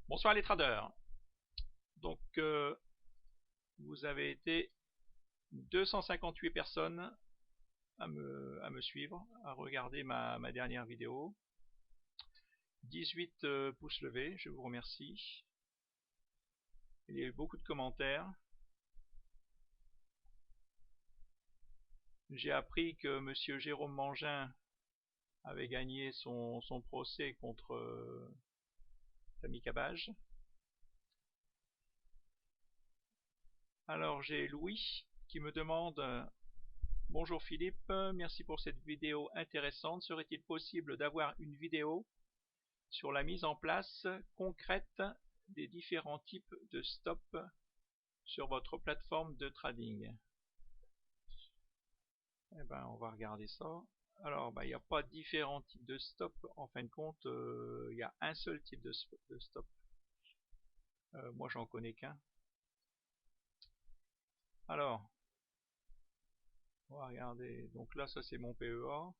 Bonsoir les traders. Donc vous avez été 258 personnes à me suivre, à regarder ma dernière vidéo. 18 pouces levés, je vous remercie. Il y a eu beaucoup de commentaires. J'ai appris que monsieur Jérôme Mangin avait gagné son procès contre Samy Cabage. Alors j'ai Louis qui me demande: bonjour Philippe, merci pour cette vidéo intéressante. Serait-il possible d'avoir une vidéo sur la mise en place concrète des différents types de stop sur votre plateforme de trading? Eh ben, on va regarder ça. Alors, il n'y a pas différents types de stop. En fin de compte, il y a un seul type de stop. Moi, j'en connais qu'un. Alors, on va regarder. Donc là, ça c'est mon PEA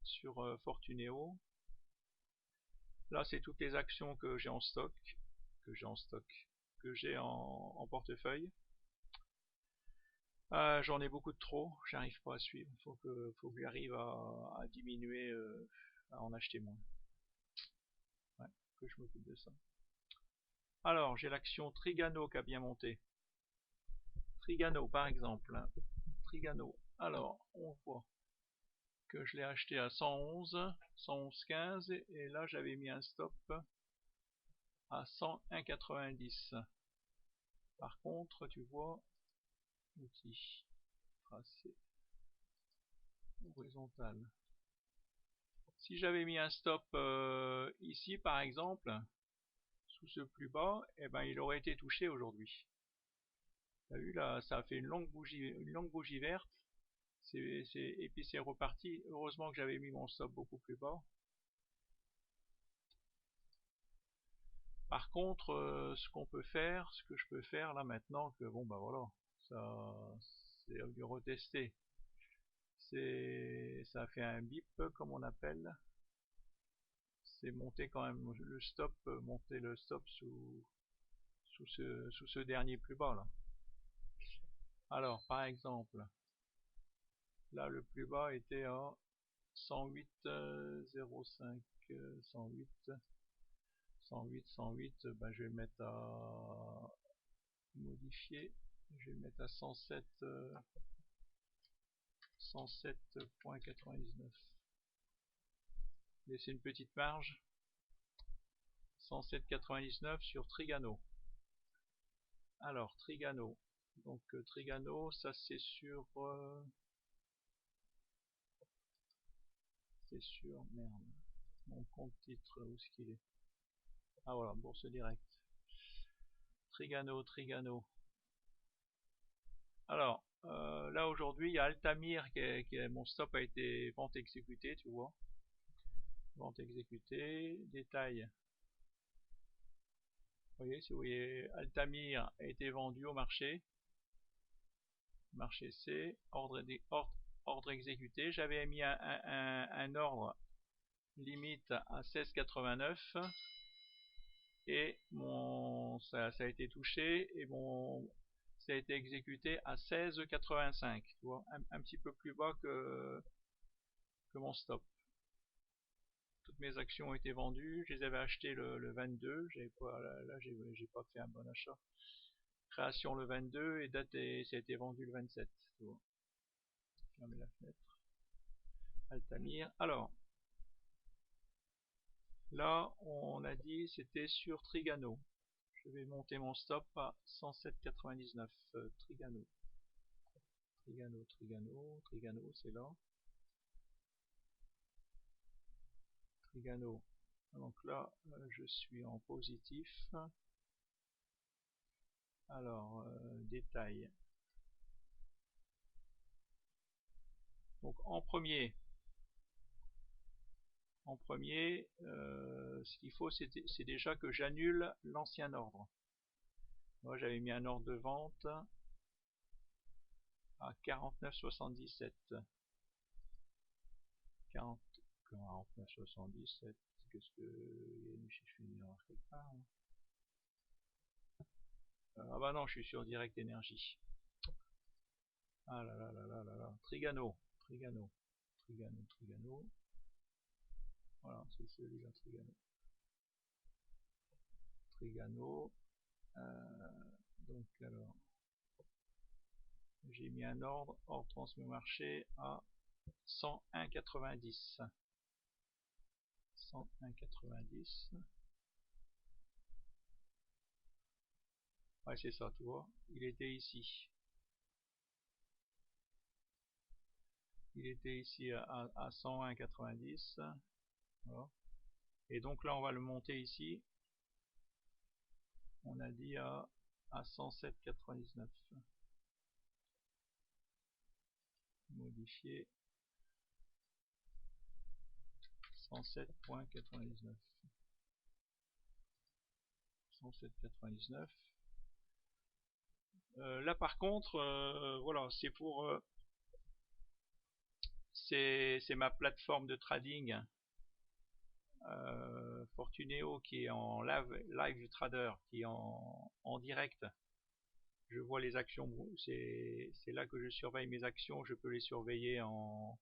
sur Fortuneo. Là, c'est toutes les actions que j'ai en stock, que j'ai en portefeuille. J'en ai beaucoup de trop, j'arrive pas à suivre. Faut que j'arrive à diminuer, à en acheter moins. Ouais, que je m'occupe de ça. Alors, j'ai l'action Trigano qui a bien monté. Trigano, par exemple. Trigano. Alors, on voit que je l'ai acheté à 111, 111,15 et là j'avais mis un stop à 101,90. Par contre, tu vois, outil tracé horizontal. Si j'avais mis un stop ici, par exemple, sous ce plus bas, eh ben, il aurait été touché aujourd'hui. T'as vu là, ça a fait une longue bougie verte, et puis c'est reparti. Heureusement que j'avais mis mon stop beaucoup plus bas. Par contre, ce que je peux faire là maintenant, que bon bah voilà, ça c'est du retester. Ça a fait un bip comme on appelle. C'est monter quand même le stop, monter le stop sous ce dernier plus bas là. Alors par exemple, là le plus bas était à 108,05, 108, 108, 108, je vais le mettre à modifier, je vais le mettre à 107, 107,99. Laisser une petite marge. 107,99 sur Trigano. Alors Trigano. Donc Trigano, ça c'est sur merde. Mon compte titre, où est-ce qu'il est? Ah voilà, Bourse Direct. Trigano. Alors, là aujourd'hui, il y a Altamir mon stop a été vente exécutée, tu vois. Vente exécutée, détail. Vous voyez, si vous voyez, Altamir a été vendu au marché. Marché C, ordre exécuté. J'avais mis un ordre limite à 16,89 et ça a été touché et ça a été exécuté à 16,85, tu vois, un petit peu plus bas que mon stop. Toutes mes actions ont été vendues, je les avais achetées le 22, j'ai pas fait un bon achat. Création le 22 et ça a été vendu le 27, tu vois. Fermer la fenêtre. Altamir. Alors, là, on a dit c'était sur Trigano. Je vais monter mon stop à 107,99. Trigano. Trigano, c'est là. Trigano. Donc là, je suis en positif. Alors, détail. Donc en premier, ce qu'il faut, c'est déjà que j'annule l'ancien ordre. Moi, j'avais mis un ordre de vente à 49,77. 49,77. Qu'est-ce que Ah bah non, je suis sur Direct Énergie. Ah là là là là là là. Trigano. Trigano. Trigano. Trigano. Voilà, c'est celui-là, Trigano. Trigano. Donc alors, j'ai mis un ordre transmis au marché à 101,90. 101,90. Ouais, c'est ça, tu vois. Il était ici. Il était ici à 101,90. Voilà. Et donc là, on va le monter ici. On a dit à 107,99. Modifier 107,99. 107,99. Là par contre, voilà, c'est pour c'est ma plateforme de trading Fortuneo qui est en live du trader, qui est en direct. Je vois les actions, c'est là que je surveille mes actions, je peux les surveiller en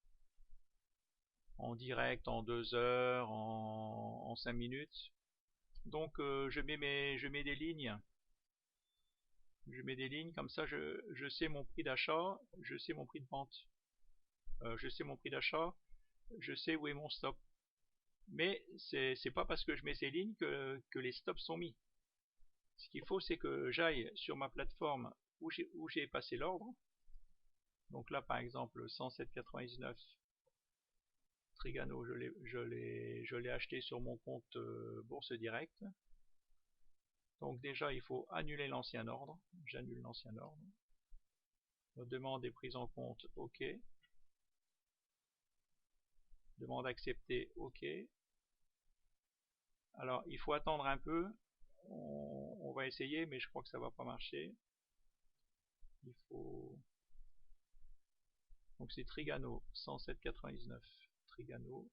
direct, en 2 heures, en 5 minutes. Donc je mets des lignes. Je mets des lignes, comme ça je sais mon prix d'achat, je sais mon prix de vente. Je sais mon prix d'achat, je sais où est mon stop. Mais c'est pas parce que je mets ces lignes que les stops sont mis. Ce qu'il faut, c'est que j'aille sur ma plateforme où j'ai passé l'ordre. Donc là, par exemple, 107,99 Trigano, je l'ai acheté sur mon compte Bourse Direct. Donc déjà, il faut annuler l'ancien ordre. J'annule l'ancien ordre. Demande est prise en compte, OK. Demande acceptée, OK. Alors, il faut attendre un peu. On va essayer, mais je crois que ça va pas marcher. Il faut... Donc c'est Trigano, 107,99. Trigano.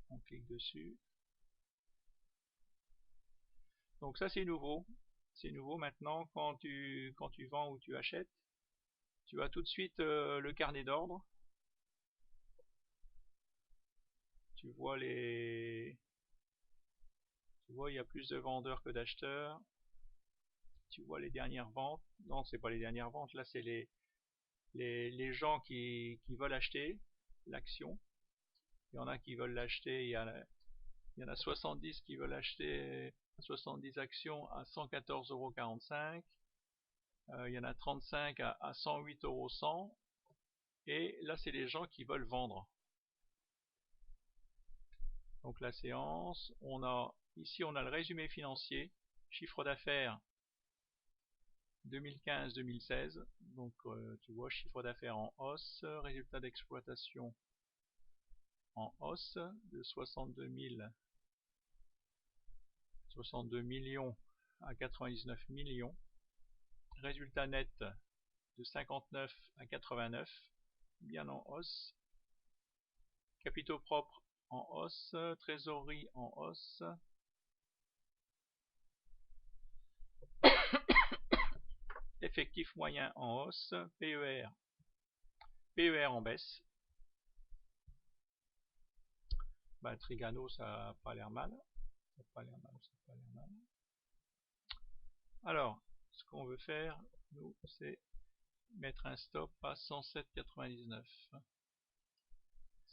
On clique dessus. Donc ça c'est nouveau. C'est nouveau maintenant quand tu vends ou tu achètes. Tu as tout de suite le carnet d'ordre. Tu vois il y a plus de vendeurs que d'acheteurs. Tu vois les dernières ventes. Non, c'est pas les dernières ventes. Là, c'est les gens qui veulent acheter l'action. Il y en a qui veulent l'acheter. Il y en a 70 qui veulent acheter 70 actions à 114,45 €. Il y en a 35 à 108,100 €. Et là, c'est les gens qui veulent vendre. Donc la séance, ici on a le résumé financier, chiffre d'affaires 2015-2016. Donc tu vois chiffre d'affaires en hausse, résultat d'exploitation en hausse de 62 millions à 99 millions. Résultat net de 59 à 89, bien en hausse. Capitaux propres en hausse, trésorerie en hausse. Effectif moyen en hausse, PER en baisse. Bah, Trigano, ça n'a pas l'air mal. Ça n'a pas l'air mal, ça n'a pas l'air mal. Alors, ce qu'on veut faire, nous, c'est mettre un stop à 107,99.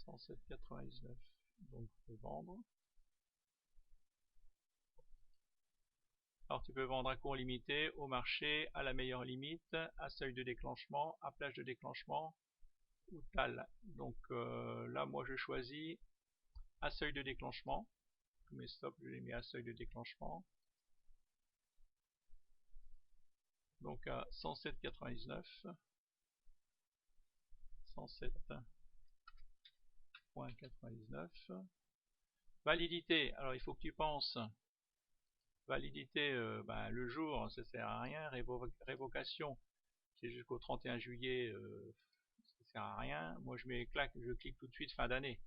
107,99. Donc, vendre. Alors, tu peux vendre à court limité, au marché, à la meilleure limite, à seuil de déclenchement, à plage de déclenchement ou TAL. Donc là, moi, je choisis à seuil de déclenchement. Tous mes stops, je les mets à seuil de déclenchement. Donc à 107,99. 107,99. Validité, alors il faut que tu penses. Validité, le jour, ça sert à rien. Révocation, c'est jusqu'au 31 juillet, ça sert à rien. Moi je mets clac, je clique tout de suite fin d'année.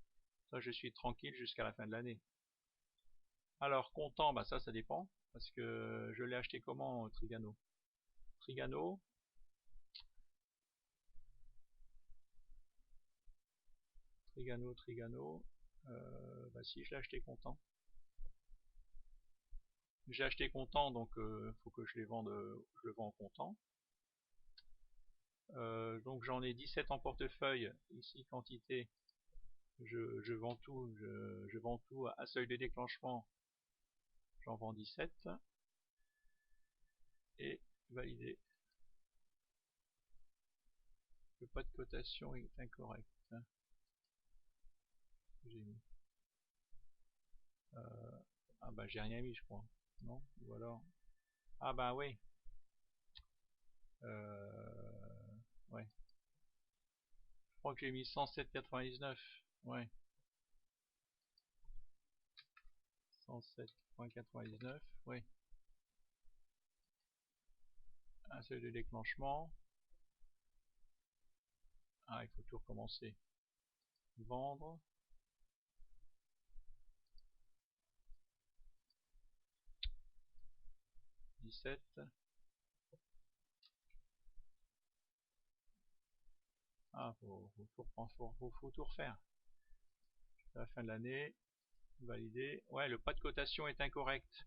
Ça je suis tranquille jusqu'à la fin de l'année. Alors, comptant, bah ça dépend. Parce que je l'ai acheté comment, Trigano? Trigano, bah si, je l'ai acheté comptant. J'ai acheté comptant, donc faut que je les vende, je le vends en comptant. Donc j'en ai 17 en portefeuille, ici quantité, je vends tout, je vends tout à seuil de déclenchement, j'en vends 17, et validé. Le pas de cotation est incorrect. J'ai mis. Ah bah j'ai rien mis je crois, non? Ou alors... Ah bah oui. Ouais. Je crois que j'ai mis 107,99. Ouais. 107,99. Oui. Un seuil de déclenchement. Ah, il faut tout recommencer. Vendre. 17. Ah, faut tout refaire. À la fin de l'année. Valider. Ouais, le pas de cotation est incorrect.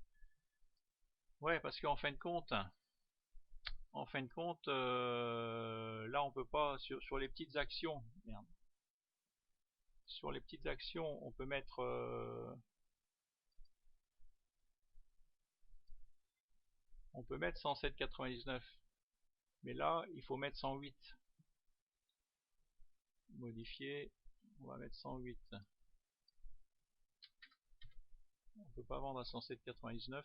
Ouais, parce qu'en fin de compte, là on peut pas, sur les petites actions, merde. Sur les petites actions, on peut mettre 107,99. Mais là, il faut mettre 108. Modifier, on va mettre 108. On peut pas vendre à 107,99.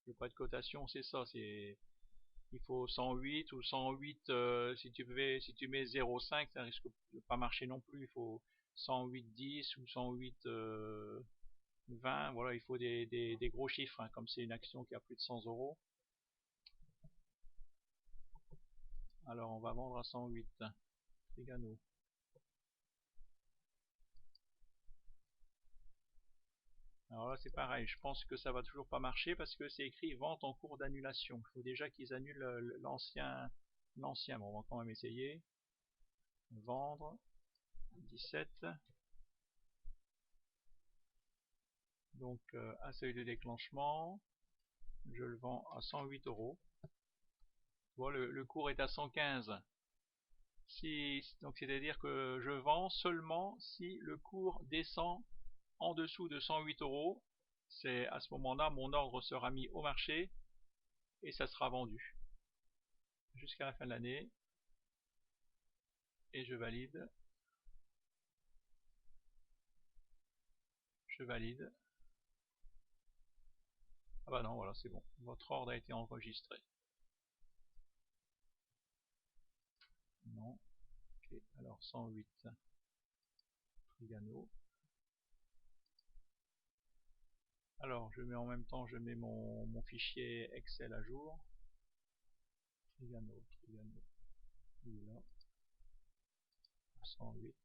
Le pas de cotation, c'est ça, il faut 108 ou 108, si tu mets 0,5, ça risque de pas marcher non plus. Il faut 108,10 ou 108,20. Voilà, il faut des gros chiffres, hein, comme c'est une action qui a plus de 100 euros. Alors on va vendre à 108. Trigano. Alors là c'est pareil, je pense que ça va toujours pas marcher parce que c'est écrit vente en cours d'annulation. Il faut déjà qu'ils annulent l'ancien. Bon, on va quand même essayer. Vendre 17. Donc un seuil de déclenchement, je le vends à 108 euros. Voilà, le cours est à 115. Donc c'est-à-dire que je vends seulement si le cours descend en dessous de 108 euros. C'est à ce moment-là, mon ordre sera mis au marché et ça sera vendu jusqu'à la fin de l'année. Et je valide. Je valide. Ah bah non, voilà, c'est bon. Votre ordre a été enregistré. Non. Ok, alors 108. Trigano. Alors, je mets en même temps, je mets mon fichier Excel à jour. Trigano. Il est là. 108.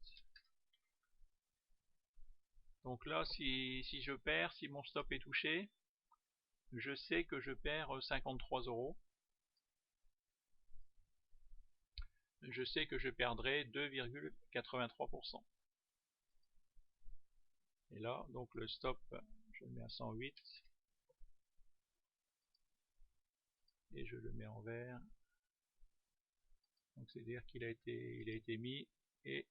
Donc là, si je perds, si mon stop est touché, je sais que je perds 53 euros. Je sais que je perdrai 2,83%. Et là, donc le stop, je le mets à 108. Et je le mets en vert. Donc c'est-à-dire qu'il a été mis et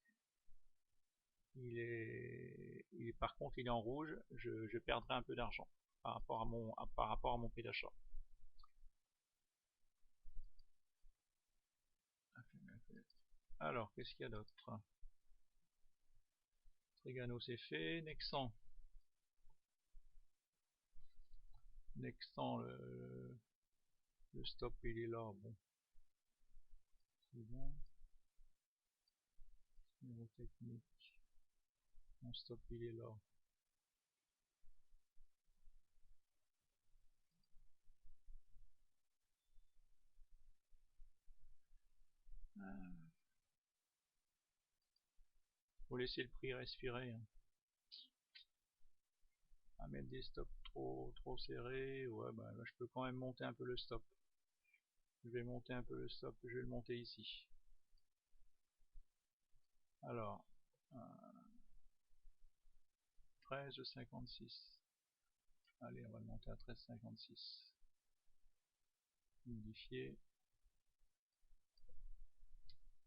par contre il est en rouge. Je perdrai un peu d'argent par rapport à mon prix d'achat. Alors, qu'est-ce qu'il y a d'autre? Trigano c'est fait. Nexan. Nexan, le stop il est là. Bon. C'est bon. Numéro technique. Mon stop il est là. Faut laisser le prix respirer, hein. à mettre des stops trop serrés. Ouais, bah là, je peux quand même monter un peu le stop. Je vais monter un peu le stop, je vais le monter ici. Alors, 13,56. Allez, on va le monter à 13,56. Modifier.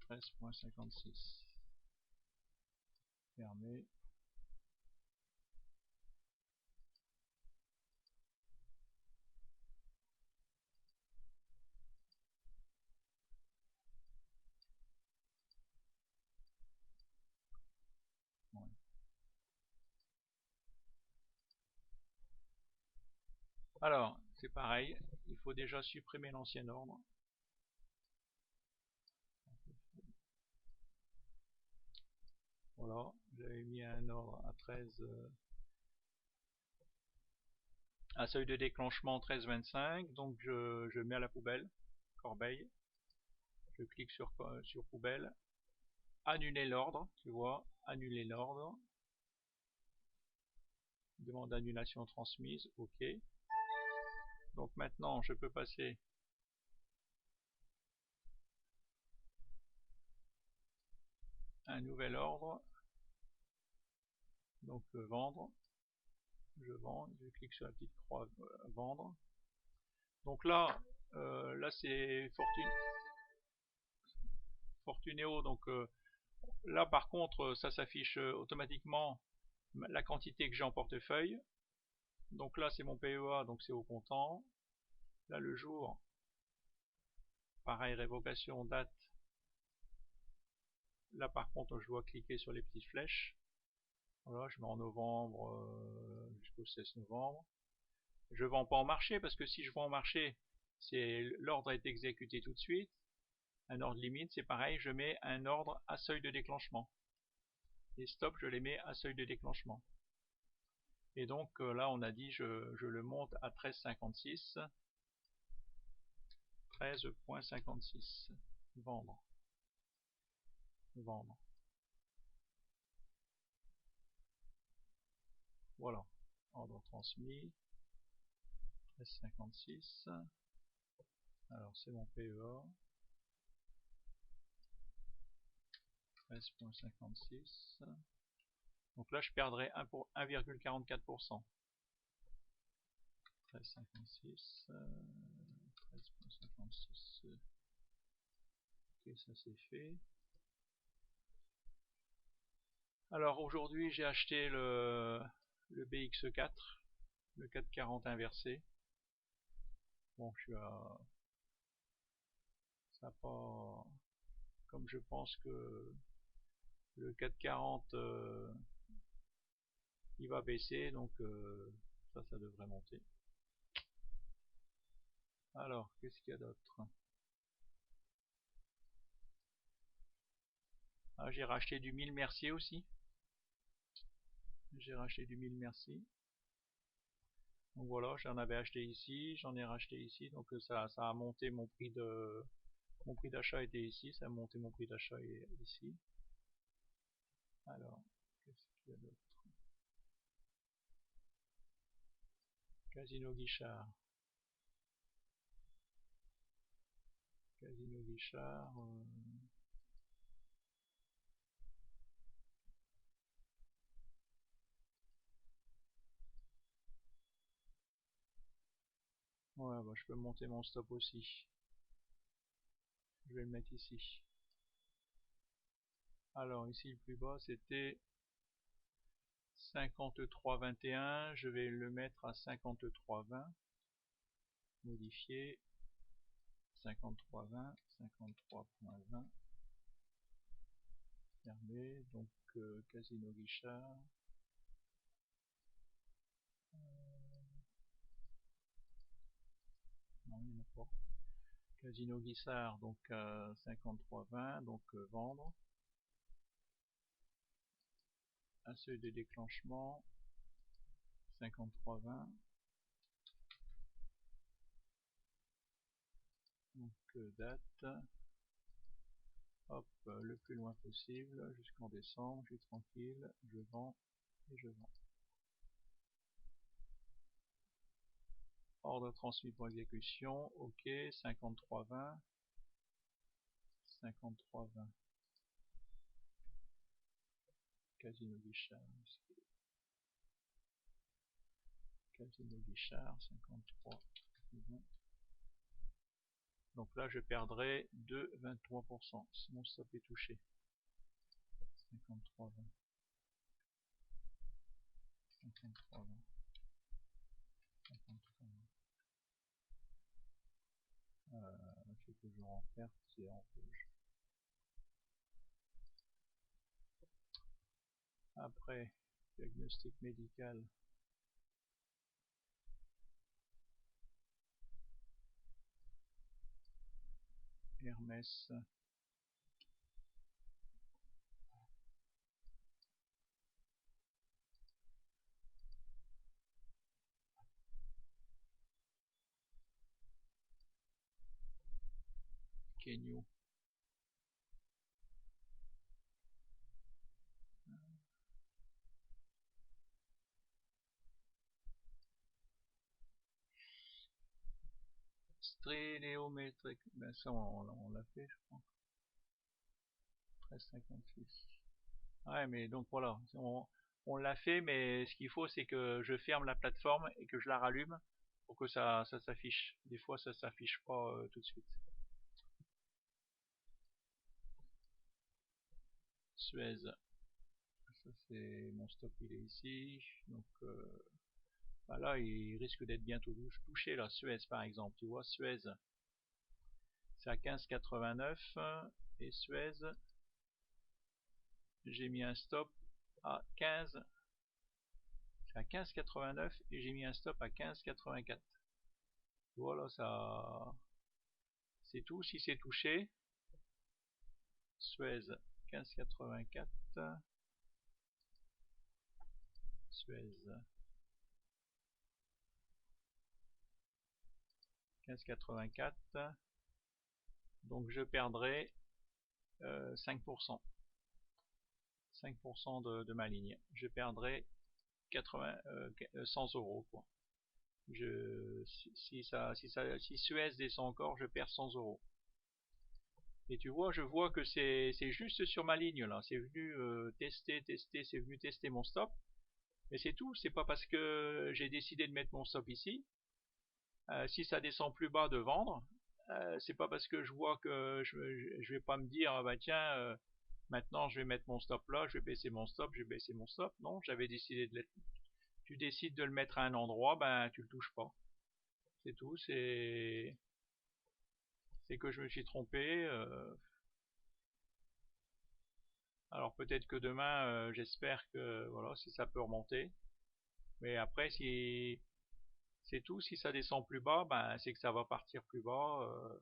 13,56. Fermer. Ouais. Alors, c'est pareil, il faut déjà supprimer l'ancien ordre. Voilà, j'avais mis un ordre à 13, un seuil de déclenchement 13,25, donc je mets à la poubelle, corbeille, je clique sur poubelle, annuler l'ordre, tu vois, annuler l'ordre, demande d'annulation transmise, ok. Donc maintenant je peux passer un nouvel ordre, donc vendre, je vends, je clique sur la petite croix vendre. Donc là, là c'est Fortuneo, donc là par contre ça s'affiche automatiquement la quantité que j'ai en portefeuille. Donc là c'est mon PEA, donc c'est au comptant. Là le jour, pareil, révocation, date. Là par contre je dois cliquer sur les petites flèches. Voilà, je mets en novembre jusqu'au 16 novembre. Je vends pas en marché parce que si je vends en marché, l'ordre est exécuté tout de suite. Un ordre limite, c'est pareil, je mets un ordre à seuil de déclenchement. Les stops, je les mets à seuil de déclenchement. Et donc là on a dit je le monte à 13,56. 13,56. Vendre. Vendre. Voilà. Ordre transmis. 13,56. Alors c'est mon PEA. 13,56. Donc là je perdrai 1,44%. 13,56. 13,56. Ok, ça c'est fait. Alors aujourd'hui j'ai acheté le BX4, le 440 inversé. Bon, je suis à... Ça n'a pas... Comme je pense que le 440 il va baisser, donc ça devrait monter. Alors, qu'est-ce qu'il y a d'autre? Ah, j'ai racheté du 1000 Mercier aussi. J'ai racheté du 1000 Mercier. Donc voilà, j'en avais acheté ici, j'en ai racheté ici, donc ça a monté mon prix de... Mon prix d'achat était ici, ça a monté mon prix d'achat ici. Alors, qu'est-ce qu'il y a d'autre? Casino Guichard. Casino Guichard. Ouais, bah, je peux monter mon stop aussi. Je vais le mettre ici. Alors ici le plus bas c'était 53,21. Je vais le mettre à 53,20. Modifier. 53,20. 53,20. Fermer. Donc Casino Guichard. Non, il n'y en a pas. Casino Guichard, donc 53,20. Donc vendre. Un seuil de déclenchement. 53,20. Donc date. Hop, le plus loin possible jusqu'en décembre. Je suis tranquille. Je vends et je vends. ordre transmis pour exécution, ok, 53,20, 53,20, Casino Guichard, Casino Guichard, 53,20. Donc là je perdrai 2,23%, si mon stop est touché. 53,20, 53,20, 53,20. C'est toujours en perte, c'est en rouge. Après, diagnostic médical. Hermès. Kenyo. Stéléométrique, ben ça on l'a fait je crois. 13,56. Ouais mais donc voilà, on l'a fait mais ce qu'il faut c'est que je ferme la plateforme et que je la rallume pour que ça s'affiche. Des fois ça s'affiche pas tout de suite. Suez. Ça c'est mon stop, il est ici. Donc bah là il risque d'être bientôt touché là. Suez par exemple, tu vois, Suez c'est à 15,89 et Suez j'ai mis un stop à 15, c'est à 15,89 et j'ai mis un stop à 15,84. Voilà, ça c'est tout. Si c'est touché, Suez 15,84, Suez 15,84, donc je perdrai 5%. 5% de ma ligne. Je perdrai 100 euros quoi. Si Suez descend encore, je perds 100 euros. Et tu vois, je vois que c'est juste sur ma ligne là. C'est venu tester, c'est venu tester mon stop. Mais c'est tout. C'est pas parce que j'ai décidé de mettre mon stop ici. Si ça descend plus bas de vendre, c'est pas parce que je vois que je vais pas me dire ah bah tiens maintenant je vais mettre mon stop là, je vais baisser mon stop, je vais baisser mon stop. Non, j'avais décidé de tu décides de le mettre à un endroit, ben tu le touches pas. C'est tout. C'est que je me suis trompé. Alors peut-être que demain, j'espère que voilà, si ça peut remonter. Mais après, si c'est tout, si ça descend plus bas, ben c'est que ça va partir plus bas.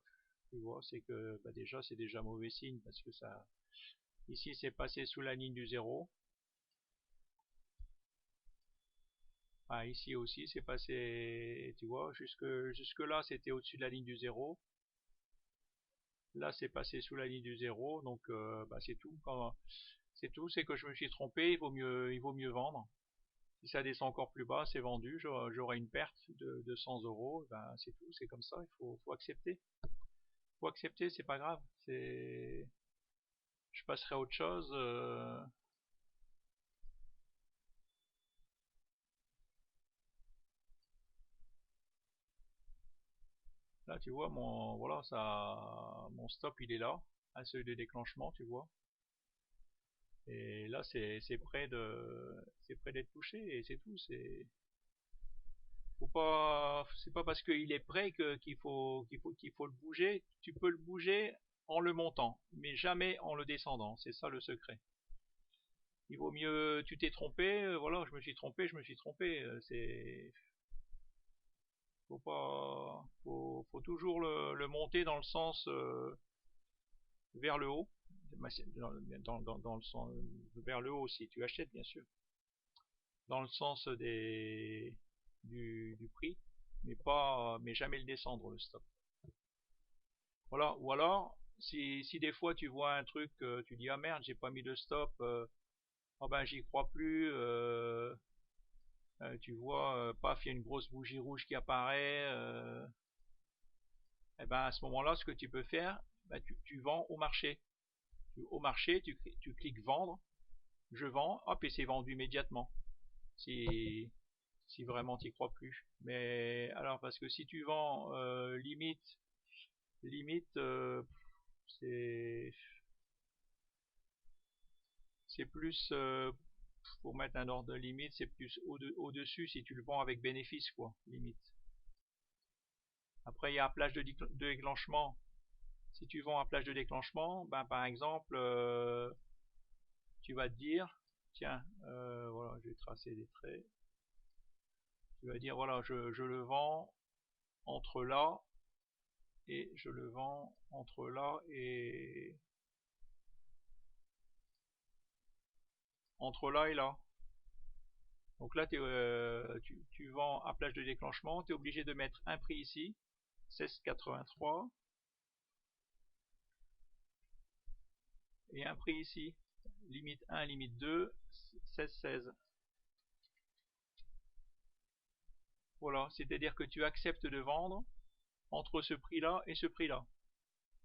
Tu vois, c'est que bah, déjà c'est déjà mauvais signe parce que ça, ici c'est passé sous la ligne du zéro. Ah, ici aussi c'est passé, tu vois, jusque là c'était au-dessus de la ligne du zéro. Là c'est passé sous la ligne du zéro, donc bah, c'est tout. C'est tout, c'est que je me suis trompé, il vaut mieux vendre. Si ça descend encore plus bas, c'est vendu, j'aurai une perte de 100 euros. Ben c'est tout, c'est comme ça, il faut accepter. Faut accepter, c'est pas grave. Je passerai à autre chose. Là, tu vois, voilà, mon stop, il est là, à seuil de déclenchement, tu vois. Et là, c'est près d'être touché et c'est tout. C'est pas parce qu'il est prêt qu'il faut le bouger. Tu peux le bouger en le montant, mais jamais en le descendant. C'est ça le secret. Il vaut mieux, tu t'es trompé, voilà, je me suis trompé, faut toujours le monter dans le sens vers le haut, dans le sens vers le haut si tu achètes bien sûr, dans le sens du prix, mais jamais le descendre le stop. Voilà, ou alors si des fois tu vois un truc, tu dis ah merde j'ai pas mis de stop, oh ben j'y crois plus, tu vois, paf, il y a une grosse bougie rouge qui apparaît. Et ben à ce moment-là, ce que tu peux faire, ben, tu vends au marché. Au marché, tu cliques vendre, je vends, hop, et c'est vendu immédiatement. Si vraiment tu crois plus. Mais alors, parce que si tu vends limite, c'est plus pour mettre un ordre de limite, c'est plus au-dessus si tu le vends avec bénéfice, quoi, limite. Après, il y a un plage de déclenchement. Si tu vends à plage de déclenchement, ben par exemple, tu vas te dire, tiens, voilà, je vais tracer des traits. Tu vas dire, voilà, je le vends entre là et je le vends entre là et là. Donc là, tu vends à plage de déclenchement, tu es obligé de mettre un prix ici, 16,83, et un prix ici, limite 1, limite 2, 16,16. Voilà, c'est-à-dire que tu acceptes de vendre entre ce prix-là et ce prix-là.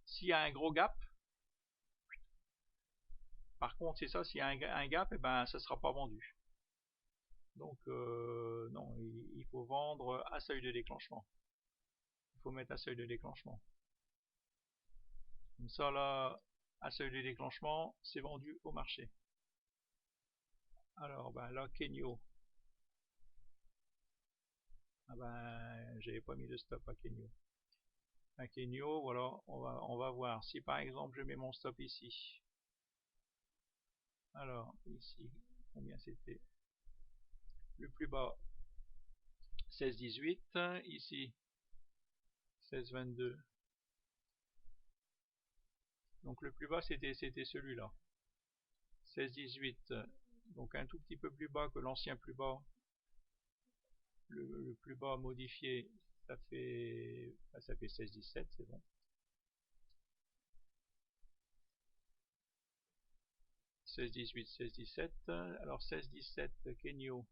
S'il y a un gros gap, par contre, c'est ça, s'il y a un gap, et ben, ça ne sera pas vendu. Donc, non, il faut vendre à seuil de déclenchement. Il faut mettre à seuil de déclenchement. Comme ça, là, à seuil de déclenchement, c'est vendu au marché. Alors, ben là, Kenyo. Ah ben, j'avais pas mis de stop à Kenyo. À Kenyo, voilà, on va voir. Si par exemple, je mets mon stop ici. Alors, ici, combien c'était? Le plus bas, 16,18. Ici, 16,22. Donc le plus bas, c'était celui-là. 16,18. Donc un tout petit peu plus bas que l'ancien plus bas. Le plus bas modifié, ça fait 16,17, c'est bon. 16,18, 16,17. Alors 16,17, Kenyo.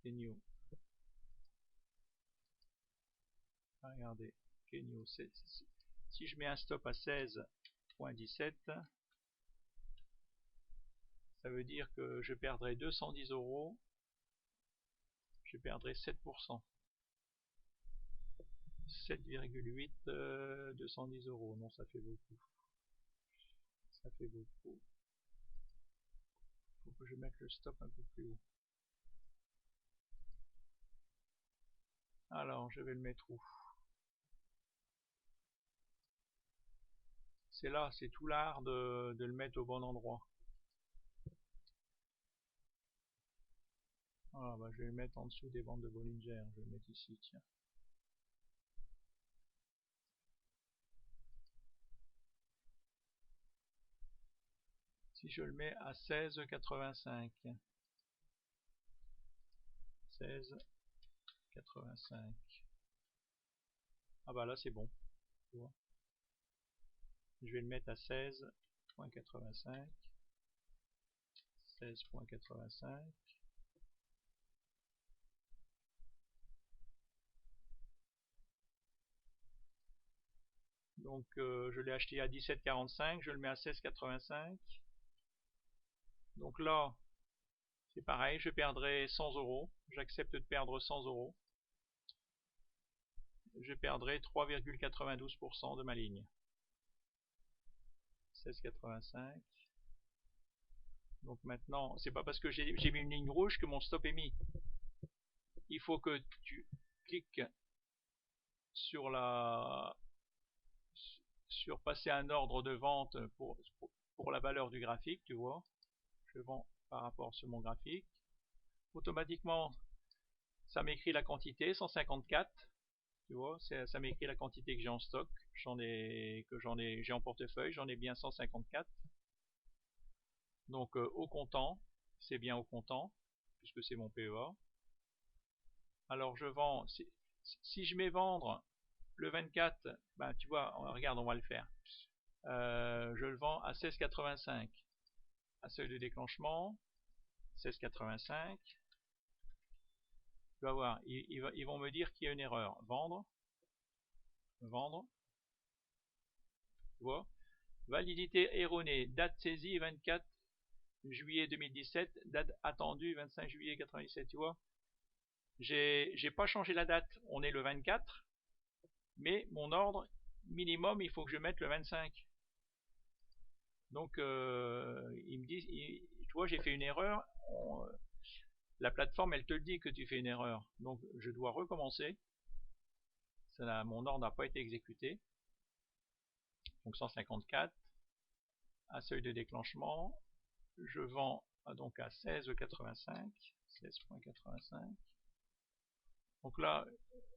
Kenyo. Regardez, Kenyo. Si je mets un stop à 16,17, ça veut dire que je perdrai 210 euros. Je perdrai 7%. 7,8, 210 euros. Non, ça fait beaucoup. Ça fait beaucoup. Faut que je mette le stop un peu plus haut. Alors, je vais le mettre où? C'est là, c'est tout l'art de le mettre au bon endroit. Voilà, bah, je vais le mettre en dessous des bandes de Bollinger. Je vais le mettre ici, tiens. Si je le mets à 16,85. 16,85. Ah bah là c'est bon. Tu vois. Je vais le mettre à 16,85. 16,85. Donc je l'ai acheté à 17,45, je le mets à 16,85. Donc là, c'est pareil, je perdrai 100 euros. J'accepte de perdre 100 euros. Je perdrai 3,92% de ma ligne. 16,85. Donc maintenant, c'est pas parce que j'ai mis une ligne rouge que mon stop est mis. Il faut que tu cliques sur passer un ordre de vente pour la valeur du graphique, tu vois. Je vends par rapport sur mon graphique. Automatiquement, ça m'écrit la quantité, 154. Tu vois, ça m'écrit la quantité que j'ai en stock, j'ai en portefeuille, j'en ai bien 154. Donc au comptant, c'est bien au comptant, puisque c'est mon PEA. Alors je vends, si je mets vendre le 24, ben tu vois, regarde, on va le faire. Je le vends à 16,85 à seuil de déclenchement. 16,85. Tu vas voir, ils vont me dire qu'il y a une erreur. Vendre. Vendre. Tu vois. Validité erronée. Date saisie 24 juillet 2017. Date attendue 25 juillet 97. Tu vois. J'ai pas changé la date. On est le 24. Mais mon ordre minimum, il faut que je mette le 25. Donc, ils me disent, tu vois, j'ai fait une erreur. La plateforme, elle te dit que tu fais une erreur. Donc, je dois recommencer. Mon ordre n'a pas été exécuté. Donc, 154. À seuil de déclenchement. Je vends donc à 16,85. 16,85. Donc là,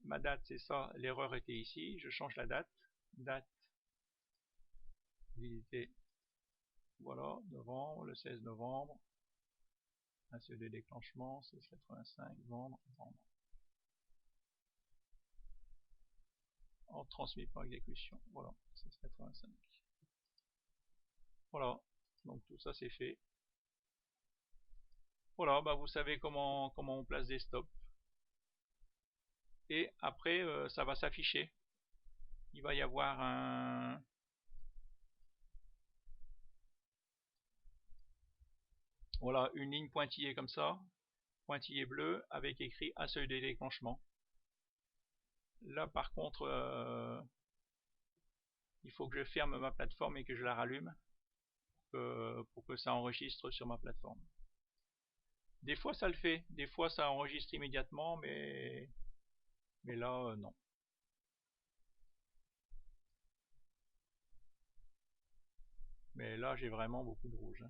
ma date, c'est ça. L'erreur était ici. Je change la date. Date. Visiter. Voilà, novembre, le 16 novembre. Un seuil de déclenchement, 16,85, vendre, vendre. Ordre transmis par exécution, voilà, 16,85. Voilà, donc tout ça c'est fait. Voilà, bah vous savez comment on place des stops. Et après, ça va s'afficher. Il va y avoir un... Voilà, une ligne pointillée comme ça, pointillé bleu, avec écrit un seuil de déclenchement. Là par contre, il faut que je ferme ma plateforme et que je la rallume pour que ça enregistre sur ma plateforme. Des fois ça le fait, des fois ça enregistre immédiatement, mais là non. Mais là j'ai vraiment beaucoup de rouge.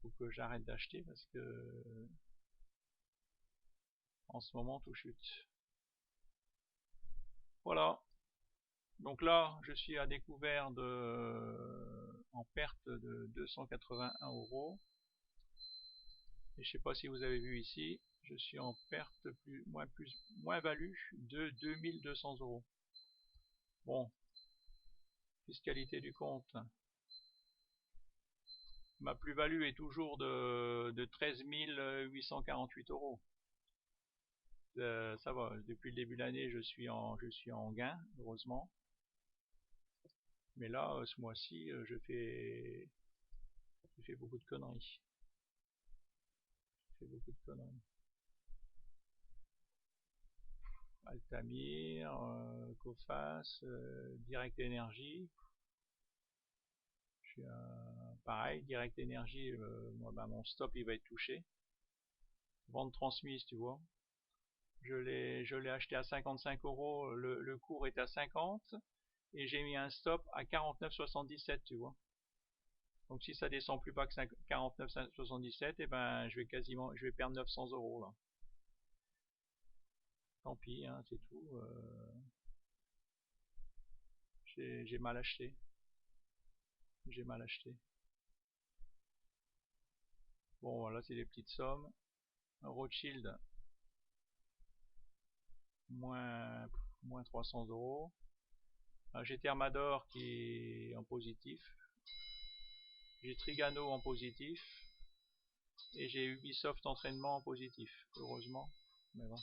Faut que j'arrête d'acheter parce que en ce moment tout chute. Voilà. Donc là je suis à découvert en perte de 281 €. Et je sais pas si vous avez vu ici, je suis en perte moins value de 2200 €. Bon, fiscalité du compte. Ma plus-value est toujours de 13 848 €. Ça va, depuis le début de l'année, je suis en gain, heureusement. Mais là, ce mois-ci, je fais beaucoup de conneries. Je fais beaucoup de conneries. Altamir, Coface, Direct Énergie. Pareil, Direct Énergie, mon stop il va être touché. Vente transmise, tu vois. Je l'ai acheté à 55 €, le cours est à 50 et j'ai mis un stop à 49,77, tu vois. Donc si ça descend plus bas que 49,77, et ben je vais perdre 900 € là. Tant pis, hein, c'est tout. J'ai mal acheté. J'ai mal acheté. Bon, voilà, c'est des petites sommes. Rothschild, moins 300 €. J'ai Thermador qui est en positif. J'ai Trigano en positif. Et j'ai Ubisoft entraînement en positif, heureusement. Mais bon.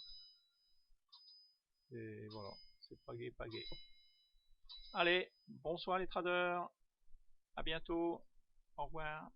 Et voilà, c'est pas gai, pas gai. Allez, bonsoir les traders. À bientôt. Au revoir.